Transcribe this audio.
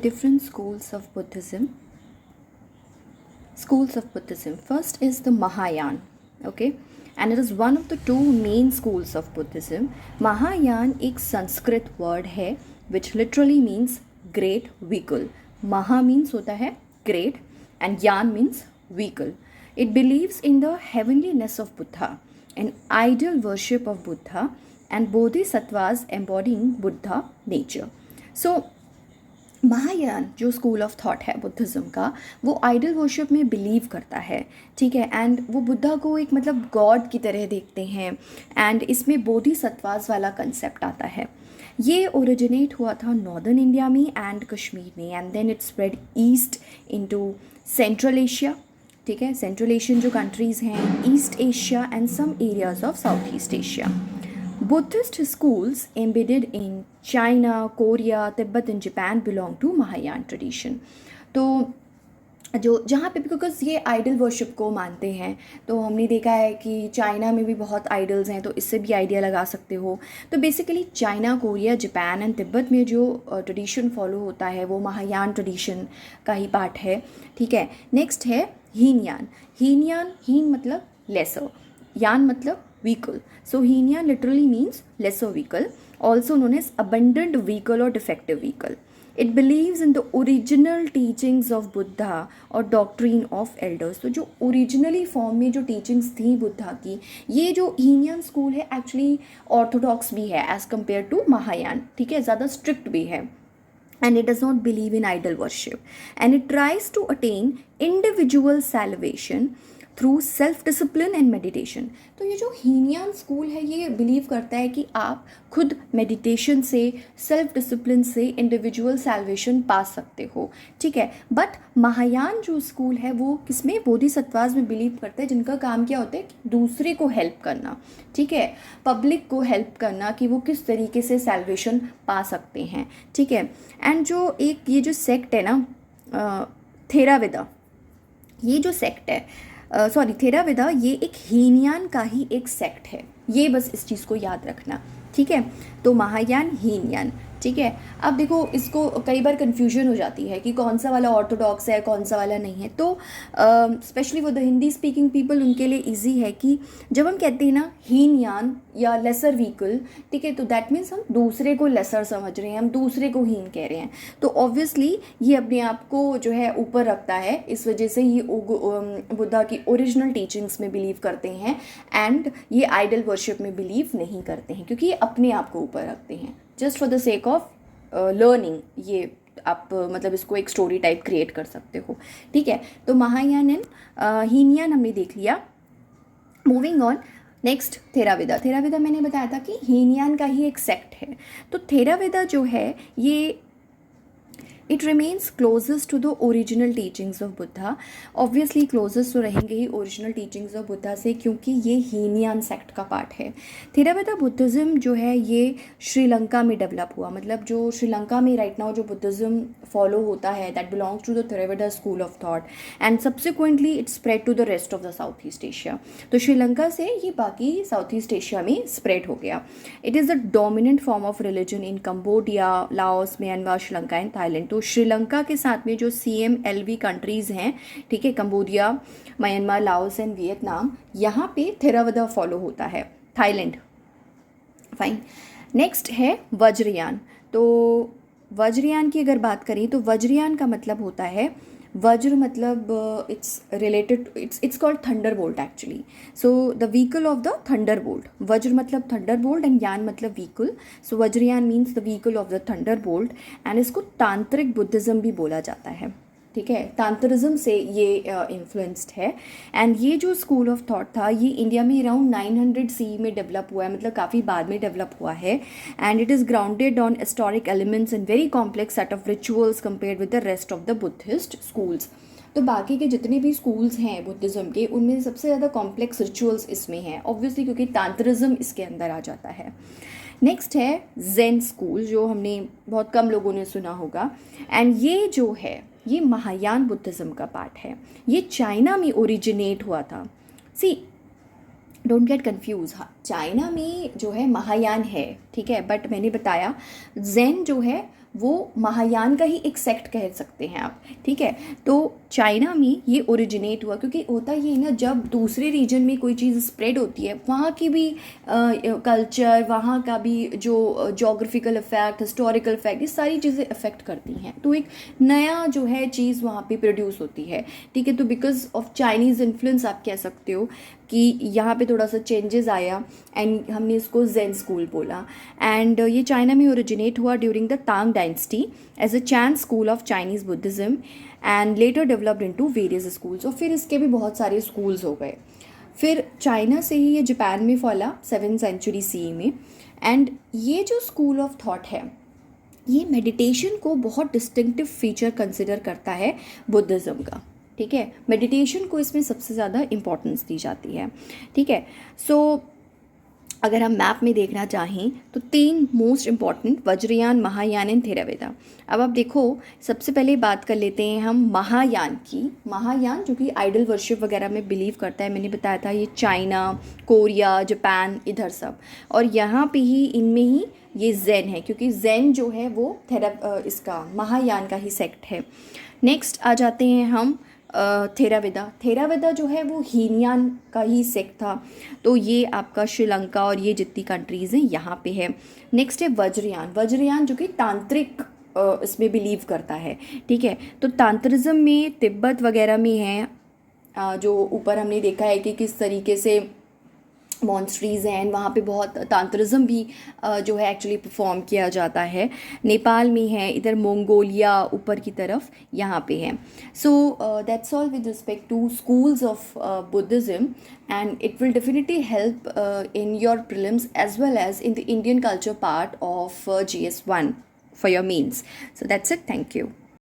different schools of Buddhism. First is the Mahayana, okay, and it is one of the two main schools of Buddhism. Mahayana एक Sanskrit word है which literally means great vehicle. Maha means होता है great and Yan means vehicle. It believes in the heavenliness of Buddha, an ideal worship of Buddha and bodhisattvas embodying Buddha nature. So Mahayana जो school of thought है Buddhism का, वो idol worship में believe करता है, ठीक है, एंड वो बुद्धा को एक मतलब गॉड की तरह देखते हैं, एंड इसमें बोधिसत्वास वाला कंसेप्ट आता है. ये ओरिजिनेट हुआ था नॉर्दर्न इंडिया में एंड कश्मीर में, and then it spread east into central Asia, ठीक है, सेंट्रल एशियन जो कंट्रीज़ हैं, east Asia and some areas of south east Asia. Buddhist schools embedded in China, Korea, Tibet and Japan belong to Mahayana tradition. तो जो जहाँ पे because ये idol worship को मानते हैं, तो हमने देखा है कि चाइना में भी बहुत आइडल्स हैं, तो इससे भी आइडिया लगा सकते हो. तो basically China, Korea, Japan and Tibet में जो ट्रेडिशन फॉलो होता है वो महायान ट्रेडिशन का ही पार्ट है, ठीक है. नेक्स्ट है हीनयान. हीन मतलब लेसर, यान मतलब vehicle. So Heenyan literally means lesser vehicle, also known as abandoned vehicle or defective vehicle. It believes in the original teachings of Buddha or doctrine of elders. तो जो ओरिजिनली फॉर्म में जो teachings थी बुद्धा की, ये जो हीनियन स्कूल है actually Orthodox भी है एज कम्पेयर टू महायान, ठीक है, ज़्यादा स्ट्रिक्ट भी है. And it does not believe in idol worship, and it tries to attain individual salvation through self discipline and meditation. तो ये जो हीनियन स्कूल है ये बिलीव करता है कि आप खुद मेडिटेशन से, सेल्फ डिसिप्लिन से इंडिविजुअल सैल्वेशन पा सकते हो, ठीक है. बट महायान जो स्कूल है वो किसमें, बोधिसत्वास में बिलीव करते हैं, जिनका काम क्या होता है कि दूसरे को हेल्प करना, ठीक है, पब्लिक को हेल्प करना कि वो किस तरीके से सैल्वेशन पा सकते हैं, ठीक है. एंड जो एक ये जो सेक्ट है ना थेराविदा, ये जो सेक्ट है थेराविदा, ये एक हीनयान का ही एक सेक्ट है, ये बस इस चीज़ को याद रखना, ठीक है. तो महायान, हीनयान, ठीक है. अब देखो इसको कई बार कन्फ्यूजन हो जाती है कि कौन सा वाला ऑर्थोडॉक्स है, कौन सा वाला नहीं है. तो स्पेशली वो द हिंदी स्पीकिंग पीपल, उनके लिए इजी है कि जब हम कहते हैं ना हीनयान या लेसर व्हीकल, ठीक है, तो दैट मीन्स हम दूसरे को लेसर समझ रहे हैं, हम दूसरे को हीन कह रहे हैं. तो ऑब्वियसली ये अपने आप को जो है ऊपर रखता है, इस वजह से ये बुद्धा की ओरिजिनल टीचिंग्स में बिलीव करते हैं, एंड ये आइडल वर्शिप में बिलीव नहीं करते हैं, क्योंकि ये अपने आप को ऊपर रखते हैं just for the sake of learning. ये आप मतलब इसको एक स्टोरी टाइप क्रिएट कर सकते हो, ठीक है. तो महायान एंड हीनयान हमने देख लिया. Moving on, next Theravada. Theravada मैंने बताया था कि हीनयान का ही एक सेक्ट है. तो थेराविदा जो है ये it remains closest to the original teachings of Buddha. Obviously closest तो रहेंगे ही ओरिजिनल टीचिंग्स ऑफ बुद्धा से, क्योंकि ये हीनयान सेक्ट का पार्ट है. थेराविदा बुद्धिज़्म जो है ये श्रीलंका में डेवलप हुआ, मतलब जो श्रीलंका में राइट नाउ जो बुद्धिज़्म फॉलो होता है that belongs to the Theravada school of thought, and subsequently it spread to the rest of the south east Asia. तो श्रीलंका से ये बाकी साउथ ईस्ट एशिया में स्प्रेड हो गया. It is the dominant form of religion in Cambodia, Laos, Myanmar, Sri Lanka and Thailand. तो श्रीलंका के साथ में जो CMLV कंट्रीज़ हैं, ठीक है, Cambodia, Myanmar, Laos and Vietnam, यहाँ पे थेराविदा फॉलो होता है. Thailand, fine. नेक्स्ट है वज्रयान. तो वज्रयान की अगर बात करें तो वज्रयान का मतलब होता है, वज्र मतलब it's related, it's called thunder bolt actually. So the vehicle of the thunder bolt. वज्र मतलब थंडर बोल्ट एंड यान मतलब vehicle. So Vajrayana means the vehicle of the thunder bolt, and इसको तांत्रिक बुद्धिज़्म भी बोला जाता है, ठीक है. तांत्रिज्म से ये इन्फ्लुएंस्ड है. एंड ये जो स्कूल ऑफ थॉट था ये इंडिया में अराउंड 900 CE में डेवलप हुआ है, मतलब काफ़ी बाद में डेवलप हुआ है. And it is grounded on historic elements and very complex set of rituals compared with the rest of the Buddhist schools. तो बाकी के जितने भी स्कूल्स हैं बुद्धिज़्म के, उनमें सबसे ज़्यादा कॉम्प्लेक्स रिचुअल्स इसमें हैं, ऑब्वियसली क्योंकि तांत्रिज्म इसके अंदर आ जाता है. नेक्स्ट है ज़ेन स्कूल, जो हमने बहुत कम लोगों ने सुना होगा. एंड ये जो है ये महायान बुद्धिज़्म का पार्ट है. ये चाइना में ओरिजिनेट हुआ था. सी डोंट गेट कन्फ्यूज. चाइना में जो है महायान है, ठीक है, बट मैंने बताया ज़ेन जो है वो महायान का ही एक सेक्ट कह सकते हैं आप, ठीक है। तो चाइना में ये ओरिजिनेट हुआ, क्योंकि होता ये है ना, जब दूसरे रीजन में कोई चीज़ स्प्रेड होती है, वहाँ की भी कल्चर, वहाँ का भी जो जोग्राफिकल इफेक्ट, हिस्टोरिकल इफेक्ट, ये सारी चीज़ें अफेक्ट करती हैं। तो एक नया जो है चीज़ वहाँ पे प्रोड्यूस होती है, ठीक है। तो बिकॉज ऑफ चाइनीज़ इन्फ्लुएंस आप कह सकते हो कि यहाँ पे थोड़ा सा चेंजेस आया एंड हमने इसको जेन स्कूल बोला। एंड ये चाइना में ओरिजिनेट हुआ during the Tang dynasty as a Chan school of Chinese Buddhism and later developed into various schools. और फिर इसके भी बहुत सारे स्कूल्स हो गए। फिर चाइना से ही ये जापान में फैला 7th सेंचुरी सी में। एंड ये जो स्कूल ऑफ थॉट है, ये मेडिटेशन को बहुत डिस्टिंक्टिव फीचर कंसिडर करता है बुद्धिज़्म का, ठीक है। मेडिटेशन को इसमें सबसे ज़्यादा इम्पोर्टेंस दी जाती है, ठीक है। सो अगर हम मैप में देखना चाहें तो 3 most important, Vajrayana, Mahayana and Theravada. अब आप देखो, सबसे पहले बात कर लेते हैं हम महायान की। महायान जो कि आइडल वर्शिप वगैरह में बिलीव करता है, मैंने बताया था, ये चाइना, कोरिया, जापान, इधर सब। और यहाँ पे ही इनमें ही ये जैन है, क्योंकि जैन जो है वो इसका महायान का ही सेक्ट है। नेक्स्ट आ जाते हैं हम थेरावेदा। थेरावेदा जो है वो हीनयान का ही सेक्ट था। तो ये आपका श्रीलंका और ये जितनी कंट्रीज़ हैं यहाँ पे है। नेक्स्ट है वज्रयान। वज्रयान जो कि तांत्रिक इसमें बिलीव करता है, ठीक है। तो तांत्रिज्म में तिब्बत वगैरह में है, जो ऊपर हमने देखा है कि किस तरीके से मॉन्स्ट्रीज़ हैं, वहाँ पे बहुत तांत्रिज्म भी जो है एक्चुअली परफॉर्म किया जाता है। नेपाल में है, इधर मंगोलिया ऊपर की तरफ यहाँ पे है। So that's all with respect to schools of Buddhism, and it will definitely help in your prelims as well as in the Indian culture part of GS1 for your mains. So that's it. Thank you.